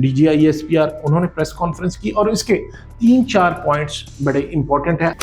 DGISPR उन्होंने press conference की और इसके 3-4 पॉइंट्स बड़े इंपॉर्टेंट हैं।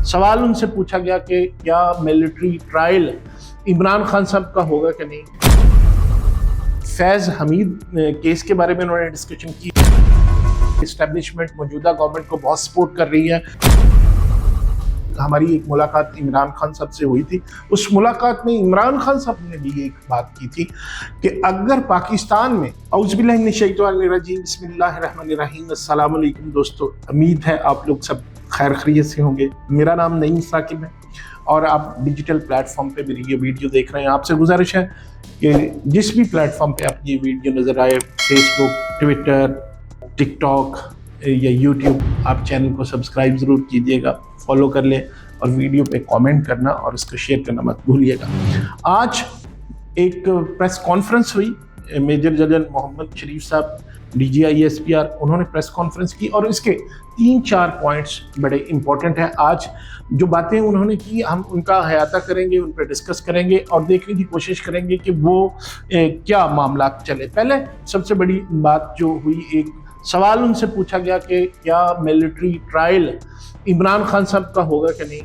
सवाल उनसे पूछा गया कि क्या मिलिट्री ट्रायल इमरान खान साहब का होगा कि नहीं। फैज़ हमीद केस के बारे में उन्होंने डिस्कशन की। एस्टेब्लिशमेंट मौजूदा गवर्नमेंट को बहुत सपोर्ट कर रही है। हमारी एक मुलाकात इमरान खान साहब से हुई थी। उस मुलाकात में इमरान खान साहब ने भी एक बात की थी कि अगर पाकिस्तान में औज़ुबिल्लाहि मिनश शैतानिर्रजीम बिस्मिल्लाहिर्रहमानिर्रहीम अस्सलाम वालेकुम दोस्तों, उम्मीद है आप लोग सब खैर खैरियत से होंगे। मेरा नाम नईम साकिब है और आप डिजिटल प्लेटफॉर्म पे मेरी ये वीडियो देख रहे हैं। आपसे गुजारिश है कि जिस भी प्लेटफॉर्म पे आप ये वीडियो नज़र आए, फेसबुक, ट्विटर, टिकटॉक या यूट्यूब, आप चैनल को सब्सक्राइब ज़रूर कीजिएगा, फॉलो कर लें और वीडियो पे कमेंट करना और इसको शेयर करना मत भूलिएगा। आज एक प्रेस कॉन्फ्रेंस हुई, मेजर जनरल मोहम्मद शरीफ साहब DGISPR उन्होंने प्रेस कॉन्फ्रेंस की और इसके 3-4 पॉइंट्स बड़े इंपॉर्टेंट हैं। आज जो बातें उन्होंने की हम उनका अहाता करेंगे, उन पर डिस्कस करेंगे और देखने की कोशिश करेंगे कि वो क्या मामला चले। पहले सबसे बड़ी बात जो हुई, एक सवाल उनसे पूछा गया कि क्या मिलिट्री ट्रायल इमरान खान साहब का होगा कि नहीं।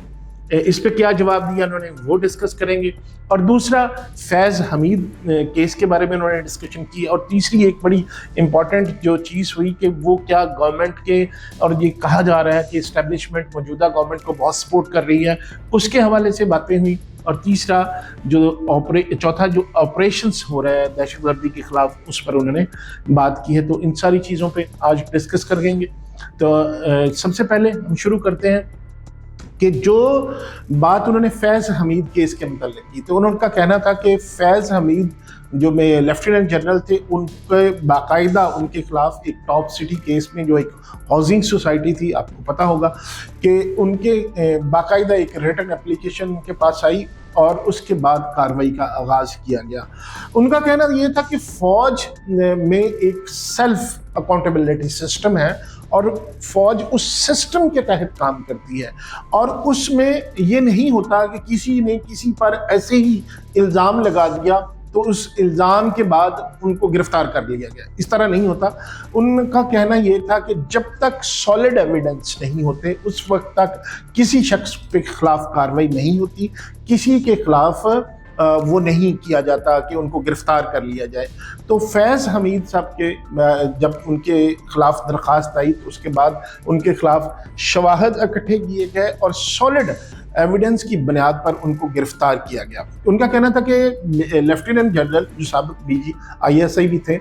इस पे क्या जवाब दिया उन्होंने, वो डिस्कस करेंगे। और दूसरा, फैज़ हमीद केस के बारे में उन्होंने डिस्कशन की। और तीसरी एक बड़ी इम्पॉर्टेंट जो चीज़ हुई कि वो क्या गवर्नमेंट के, और ये कहा जा रहा है कि इस्टेब्लिशमेंट मौजूदा गवर्नमेंट को बहुत सपोर्ट कर रही है, उसके हवाले से बातें हुई। और तीसरा चौथा जो ऑपरेशंस हो रहा है दहशतगर्दी के खिलाफ, उस पर उन्होंने बात की है। तो इन सारी चीज़ों पे आज डिस्कस करेंगे। तो सबसे पहले हम शुरू करते हैं कि जो बात उन्होंने फैज़ हमीद केस के मतलब की, तो उनका कहना था कि फैज़ हमीद जो में लेफ्टिनेंट जनरल थे, उनके बाकायदा उनके खिलाफ एक टॉप सिटी केस में, जो एक हाउसिंग सोसाइटी थी, आपको पता होगा कि उनके बाकायदा एक रिटन एप्लीकेशन उनके पास आई और उसके बाद कार्रवाई का आगाज़ किया गया। उनका कहना ये था कि फ़ौज में एक सेल्फ अकाउंटेबिलिटी सिस्टम है और फ़ौज उस सिस्टम के तहत काम करती है और उसमें ये नहीं होता कि किसी ने किसी पर ऐसे ही इल्ज़ाम लगा दिया तो उस इल्ज़ाम के बाद उनको गिरफ्तार कर लिया गया। इस तरह नहीं होता। उनका कहना ये था कि जब तक सॉलिड एविडेंस नहीं होते उस वक्त तक किसी शख्स के खिलाफ कार्रवाई नहीं होती, किसी के खिलाफ वो नहीं किया जाता कि उनको गिरफ्तार कर लिया जाए। तो फैज़ हमीद साहब के जब उनके खिलाफ दरख्वास्त आई तो उसके बाद उनके खिलाफ शवाहद इकट्ठे किए गए और सॉलिड एविडेंस की बुनियाद पर उनको गिरफ्तार किया गया। उनका कहना था कि लेफ्टिनेंट जनरल जो साबिक DGISI भी थे,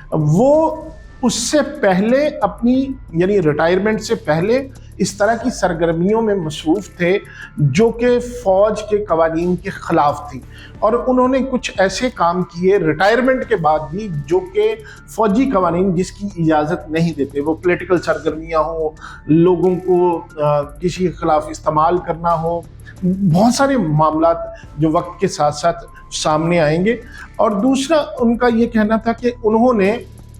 वो उससे पहले अपनी यानी रिटायरमेंट से पहले इस तरह की सरगर्मियों में मसरूफ़ थे जो कि फ़ौज के कवानीन के ख़िलाफ़ थी और उन्होंने कुछ ऐसे काम किए रिटायरमेंट के बाद भी जो कि फ़ौजी कवानीन जिसकी इजाज़त नहीं देते। वो पॉलिटिकल सरगर्मियाँ हो, लोगों को किसी के ख़िलाफ़ इस्तेमाल करना हो, बहुत सारे मामलात जो वक्त के साथ साथ सामने आएंगे। और दूसरा उनका ये कहना था कि उन्होंने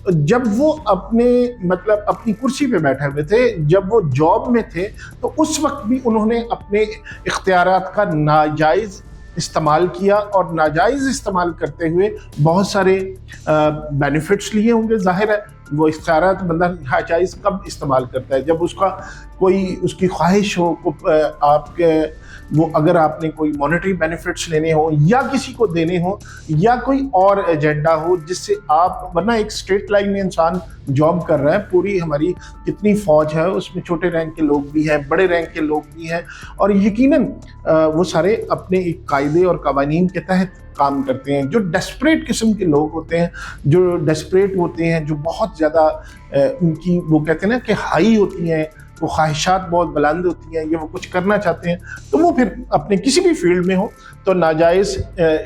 जब वो अपनी कुर्सी पे बैठे हुए थे, जब वो जॉब में थे, तो उस वक्त भी उन्होंने अपने इख्तियारात का नाजायज़ इस्तेमाल किया और नाजायज़ इस्तेमाल करते हुए बहुत सारे बेनिफिट्स लिए होंगे। जाहिर है वो इख्तियारात बंदा नाजायज़ कब इस्तेमाल करता है, जब उसका कोई उसकी ख्वाहिश हो, आपके वो अगर आपने कोई मॉनेटरी बेनिफिट्स लेने हो या किसी को देने हो या कोई और एजेंडा हो जिससे आप, वरना एक स्ट्रेट लाइन में इंसान जॉब कर रहा है। पूरी हमारी कितनी फ़ौज है, उसमें छोटे रैंक के लोग भी हैं, बड़े रैंक के लोग भी हैं और यकीनन वो सारे अपने एक कायदे और कवानीन के तहत काम करते हैं। जो डेस्परेट किस्म के लोग होते हैं, जो डेस्परेट होते हैं, जो बहुत ज़्यादा उनकी वो कहते हैं ना कि हाई होती हैं, वो ख्वाहिशात बहुत बुलंद होती हैं, ये वो कुछ करना चाहते हैं, तो वो फिर अपने किसी भी फील्ड में हो तो नाजायज़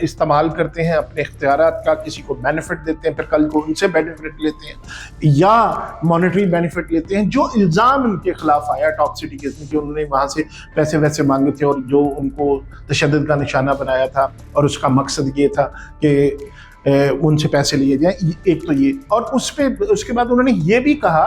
इस्तेमाल करते हैं अपने इख्तियारात का, किसी को बेनिफिट देते हैं, फिर कल को उनसे बेनिफिट लेते हैं या मॉनेटरी बेनिफिट लेते हैं। जो इल्ज़ाम उनके खिलाफ आया टॉप सिटी केस में कि उन्होंने वहाँ से पैसे वैसे मांगे थे और जो उनको तशद्दुद का निशाना बनाया था और उसका मकसद ये था कि उनसे पैसे लिए जाएँ, एक तो ये। और उसके बाद उन्होंने ये भी कहा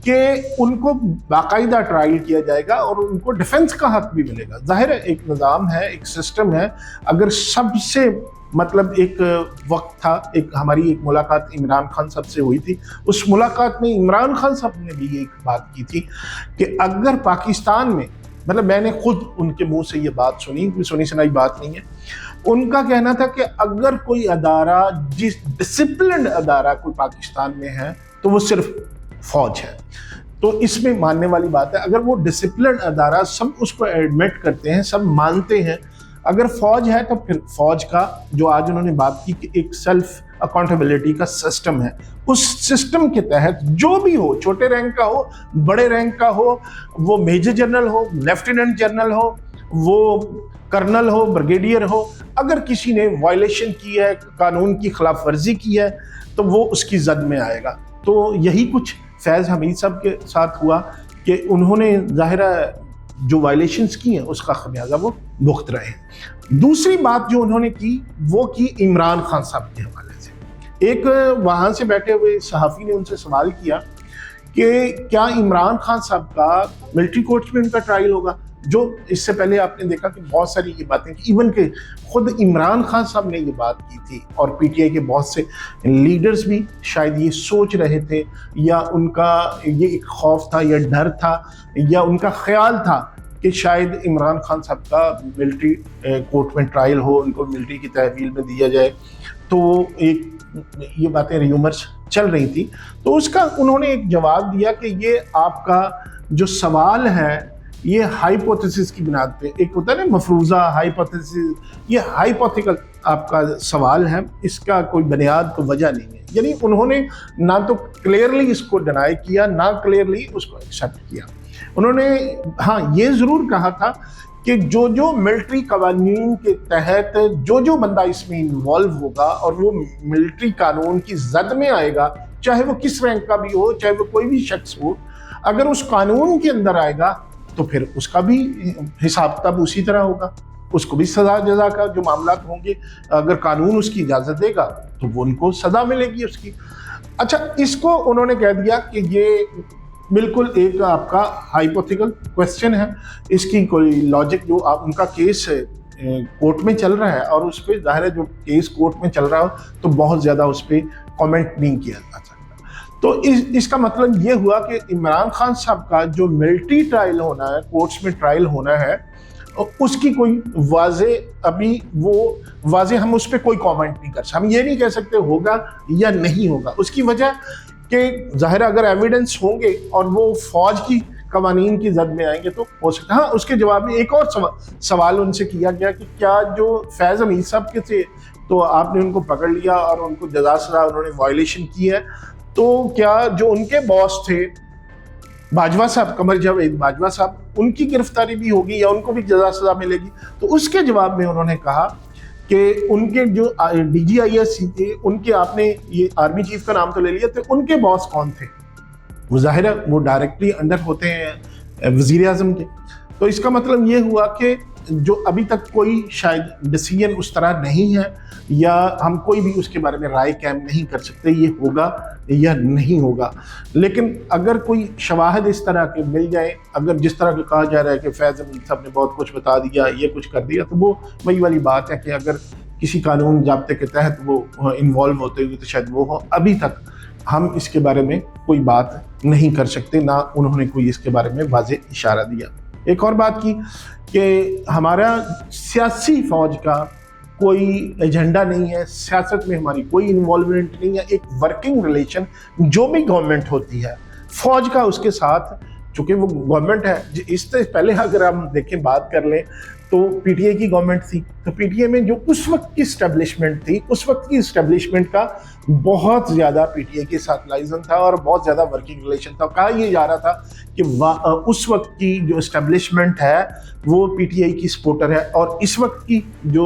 कि उनको बाकायदा ट्रायल किया जाएगा और उनको डिफेंस का हक भी मिलेगा। जाहिर है एक निज़ाम है, एक सिस्टम है, अगर सबसे मतलब एक वक्त था, एक हमारी एक मुलाकात इमरान खान साहब से हुई थी। उस मुलाकात में इमरान खान साहब ने भी एक बात की थी कि अगर पाकिस्तान में, मतलब मैंने खुद उनके मुंह से ये बात सुनी, कोई सुनी सुनाई बात नहीं है, उनका कहना था कि अगर कोई अदारा, जिस डिसिप्लिन्ड अदारा कोई पाकिस्तान में है तो वो सिर्फ फौज है। तो इसमें मानने वाली बात है, अगर वो डिसिप्लिन अदारा, सब उसको एडमिट करते हैं, सब मानते हैं, अगर फौज है तो फिर फौज का जो आज उन्होंने बात की कि एक सेल्फ अकाउंटेबिलिटी का सिस्टम है, उस सिस्टम के तहत जो भी हो, छोटे रैंक का हो, बड़े रैंक का हो, वो मेजर जनरल हो, लेफ्टिनेंट जनरल हो, वो कर्नल हो, ब्रिगेडियर हो, अगर किसी ने वायलेशन की है, कानून की खिलाफ वर्जी की है, तो वो उसकी जद में आएगा। तो यही कुछ फैज़ हमीद साहब के साथ हुआ कि उन्होंने ज़ाहिर जो वायलेशंस की हैं उसका खमियाजा वो भुगत रहे हैं। दूसरी बात जो उन्होंने की वो की इमरान खान साहब के हवाले से। एक वहाँ से बैठे हुए सहाफ़ी ने उनसे सवाल किया कि क्या इमरान खान साहब का मिलिट्री कोर्ट्स में उनका ट्रायल होगा, जो इससे पहले आपने देखा कि बहुत सारी ये बातें की, इवन के खुद इमरान खान साहब ने ये बात की थी और पीटीआई के बहुत से लीडर्स भी शायद ये सोच रहे थे, या उनका ये एक खौफ था या डर था या उनका ख्याल था कि शायद इमरान खान साहब का मिलिट्री कोर्ट में ट्रायल हो, उनको मिलिट्री की तहवील में दिया जाए। तो एक ये बातें र्यूमर्स चल रही थी। तो उसका उन्होंने एक जवाब दिया कि ये आपका जो सवाल है ये हाइपोथेसिस की बुनियाद पे, एक होता है ना मफरूज़ा हाइपोथेसिस, ये हाइपोथेटिकल आपका सवाल है, इसका कोई बुनियाद कोई वजह नहीं है। यानी उन्होंने ना तो क्लियरली इसको डिनाई किया, ना क्लियरली उसको एक्सेप्ट किया। उन्होंने हाँ ये ज़रूर कहा था कि जो जो मिलिट्री कवानीन के तहत जो बंदा इसमें इन्वॉल्व होगा और वो मिलिट्री कानून की जद में आएगा, चाहे वो किस रैंक का भी हो, चाहे वो कोई भी शख्स हो, अगर उस कानून के अंदर आएगा तो फिर उसका भी हिसाब किताब उसी तरह होगा, उसको भी सजा जजा का जो मामला होंगे, अगर कानून उसकी इजाज़त देगा तो वो उनको सजा मिलेगी उसकी। अच्छा, इसको उन्होंने कह दिया कि ये बिल्कुल एक आपका हाइपोथेटिकल क्वेश्चन है, इसकी कोई लॉजिक, जो आप उनका केस कोर्ट में चल रहा है और उस पर ज़ाहिर है जो केस कोर्ट में चल रहा हो तो बहुत ज़्यादा उस पर कॉमेंट नहीं किया जा सकता। तो इसका मतलब ये हुआ कि इमरान खान साहब का जो मिलिट्री ट्रायल होना है, कोर्ट्स में ट्रायल होना है, उसकी कोई वाजे अभी वो वाजे हम उस पर कोई कमेंट नहीं कर सकते। हम ये नहीं कह सकते होगा या नहीं होगा। उसकी वजह कि ज़ाहिर अगर एविडेंस होंगे और वो फौज की कवानीन की जद में आएंगे तो हो सकता है। हाँ, उसके जवाब में एक और सवाल उनसे किया गया कि क्या जो फैज़ हमीद साहब के थे तो आपने उनको पकड़ लिया और उनको जज़ा सज़ा उन्होंने वायलेशन की है, तो क्या जो उनके बॉस थे बाजवा साहब, कमर जावेद बाजवा साहब, उनकी गिरफ्तारी भी होगी या उनको भी जज़ा सज़ा मिलेगी? तो उसके जवाब में उन्होंने कहा कि उनके जो DGIS थे, उनके, आपने ये आर्मी चीफ का नाम तो ले लिया, तो उनके बॉस कौन थे? वो ज़ाहिर है वो डायरेक्टली अंडर होते हैं वज़ीर आज़म के। तो इसका मतलब ये हुआ कि जो अभी तक कोई शायद डिसीजन उस तरह नहीं है, या हम कोई भी उसके बारे में राय कायम नहीं कर सकते ये होगा या नहीं होगा। लेकिन अगर कोई शवाहद इस तरह के मिल जाए, अगर जिस तरह का कहा जा रहा है कि फैज़ हमीद साहब ने बहुत कुछ बता दिया, ये कुछ कर दिया, तो वो वही वाली बात है कि अगर किसी कानून ज़ाब्ते के तहत वो इन्वॉल्व होते हुए तो शायद वो हो। अभी तक हम इसके बारे में कोई बात नहीं कर सकते, ना उन्होंने कोई इसके बारे में वाज़ेह इशारा दिया। एक और बात की कि हमारा सियासी फौज का कोई एजेंडा नहीं है, सियासत में हमारी कोई इन्वॉल्वमेंट नहीं है। एक वर्किंग रिलेशन जो भी गवर्नमेंट होती है फौज का उसके साथ, चूँकि वो गवर्नमेंट है, इससे पहले अगर हम देखें बात कर लें तो पीटीआई की गवर्नमेंट थी, तो पीटीआई में जो उस वक्त की इस्टेब्लिशमेंट थी, उस वक्त की इस्टेब्लिशमेंट का बहुत ज़्यादा पीटीआई के साथ लाइजन था और बहुत ज़्यादा वर्किंग रिलेशन था। कहा यह जा रहा था कि उस वक्त की जो इस्टेब्लिशमेंट है वो पीटीआई की सपोर्टर है और इस वक्त की जो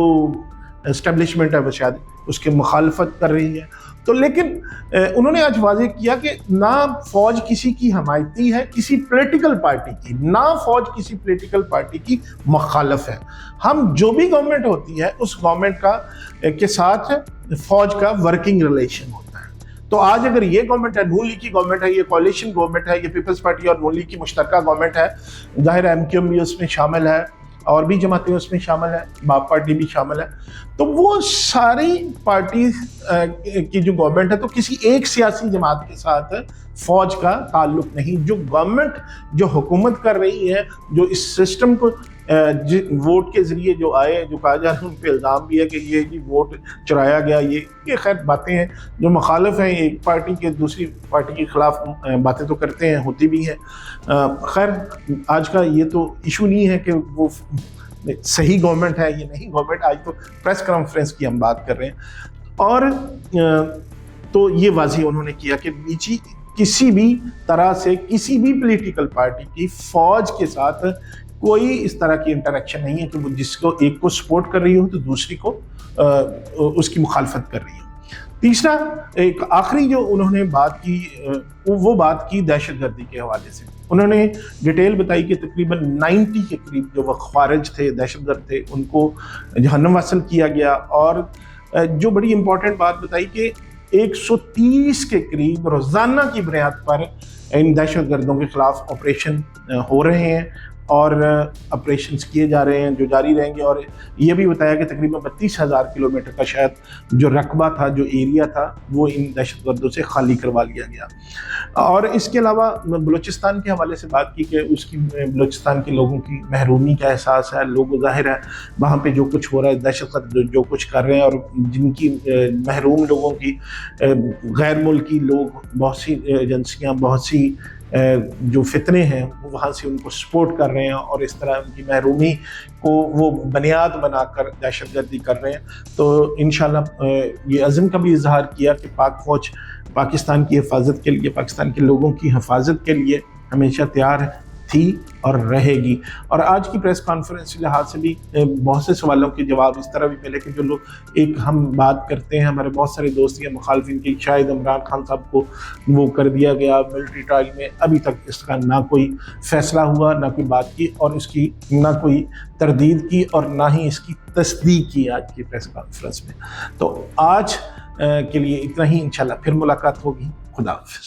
इस्टेब्लिशमेंट है वो शायद उसके मुखालफत कर रही है। तो लेकिन उन्होंने आज वाज़ेह किया कि ना फौज किसी की हमायती है किसी पॉलिटिकल पार्टी की, ना फौज किसी पॉलिटिकल पार्टी की मुखालफ है। हम जो भी गवर्नमेंट होती है उस गवर्नमेंट का के साथ फौज का वर्किंग रिलेशन होता है। तो आज अगर ये गवर्नमेंट है, नून लीग की गवर्नमेंट है, ये कोalition गवर्नमेंट है, ये पीपल्स पार्टी और नून लीग की मुश्तरका गवर्नमेंट है, ज़ाहिर है MQM भी उसमें शामिल है اور بھی جماعتیں اس میں شامل ہیں، باپ پارٹی بھی شامل ہے، تو وہ ساری پارٹی کی جو گورنمنٹ ہے تو کسی ایک سیاسی جماعت کے ساتھ فوج کا تعلق نہیں. جو گورنمنٹ جو حکومت کر رہی ہے، جو اس سسٹم کو ووٹ کے ذریعے جو آئے، جو کہا جا رہا ہے ان پہ الزام بھی ہے کہ یہ ووٹ چرایا گیا، یہ خیر باتیں ہیں جو مخالف ہیں ایک پارٹی کے دوسری پارٹی کے خلاف باتیں تو کرتے ہیں، ہوتی بھی ہیں. خیر آج کا یہ تو ایشو نہیں ہے کہ وہ صحیح گورنمنٹ ہے یہ نہیں گورنمنٹ، آج تو پریس کانفرنس کی ہم بات کر رہے ہیں. اور تو یہ واضح انہوں نے کیا کہ نیچی کسی بھی طرح سے کسی بھی پولیٹیکل پارٹی کی فوج کے ساتھ کوئی اس طرح کی انٹریکشن نہیں ہے کہ وہ جس کو ایک کو سپورٹ کر رہی ہو تو دوسری کو اس کی مخالفت کر رہی ہو. تیسرا ایک آخری جو انہوں نے بات کی وہ بات کی دہشت گردی کے حوالے سے. انہوں نے ڈیٹیل بتائی کہ تقریباً 90 کے قریب جو وہ خوارج تھے، دہشت گرد تھے، ان کو جہنم وصل کیا گیا. اور جو بڑی امپورٹنٹ بات بتائی کہ 130 کے قریب روزانہ کی بنیاد پر ان دہشت گردوں کے خلاف آپریشن ہو رہے ہیں اور آپریشنز کیے جا رہے ہیں جو جاری رہیں گے. اور یہ بھی بتایا کہ تقریباً 32,000 کلومیٹر کا شاید جو رقبہ تھا، جو ایریا تھا، وہ ان دہشت گردوں سے خالی کروا لیا گیا. اور اس کے علاوہ بلوچستان کے حوالے سے بات کی کہ اس کی بلوچستان کے لوگوں کی محرومی کا احساس ہے. لوگ ظاہر ہے وہاں پہ جو کچھ ہو رہا ہے، دہشت گرد جو کچھ کر رہے ہیں، اور جن کی محروم لوگوں کی غیر ملکی لوگ، بہت سی ایجنسیاں، بہت سی جو فتنے ہیں وہاں سے ان کو سپورٹ کر رہے ہیں اور اس طرح ان کی محرومی کو وہ بنیاد بنا کر دہشت گردی کر رہے ہیں. تو انشاءاللہ یہ عزم کا بھی اظہار کیا کہ پاک فوج پاکستان کی حفاظت کے لیے، پاکستان کے لوگوں کی حفاظت کے لیے ہمیشہ تیار تھی اور رہے گی. اور آج کی پریس کانفرنس کے لحاظ سے بھی بہت سے سوالوں کے جواب اس طرح بھی ملے کہ جو لوگ ایک ہم بات کرتے ہیں، ہمارے بہت سارے دوست یا مخالفین کی، شاید عمران خان صاحب کو وہ کر دیا گیا ملٹری ٹرائل میں، ابھی تک اس کا نہ کوئی فیصلہ ہوا، نہ کوئی بات کی، اور اس کی نہ کوئی تردید کی اور نہ ہی اس کی تصدیق کی آج کی پریس کانفرنس میں. تو آج کے لیے اتنا ہی، انشاءاللہ پھر ملاقات ہوگی. خدا حافظ.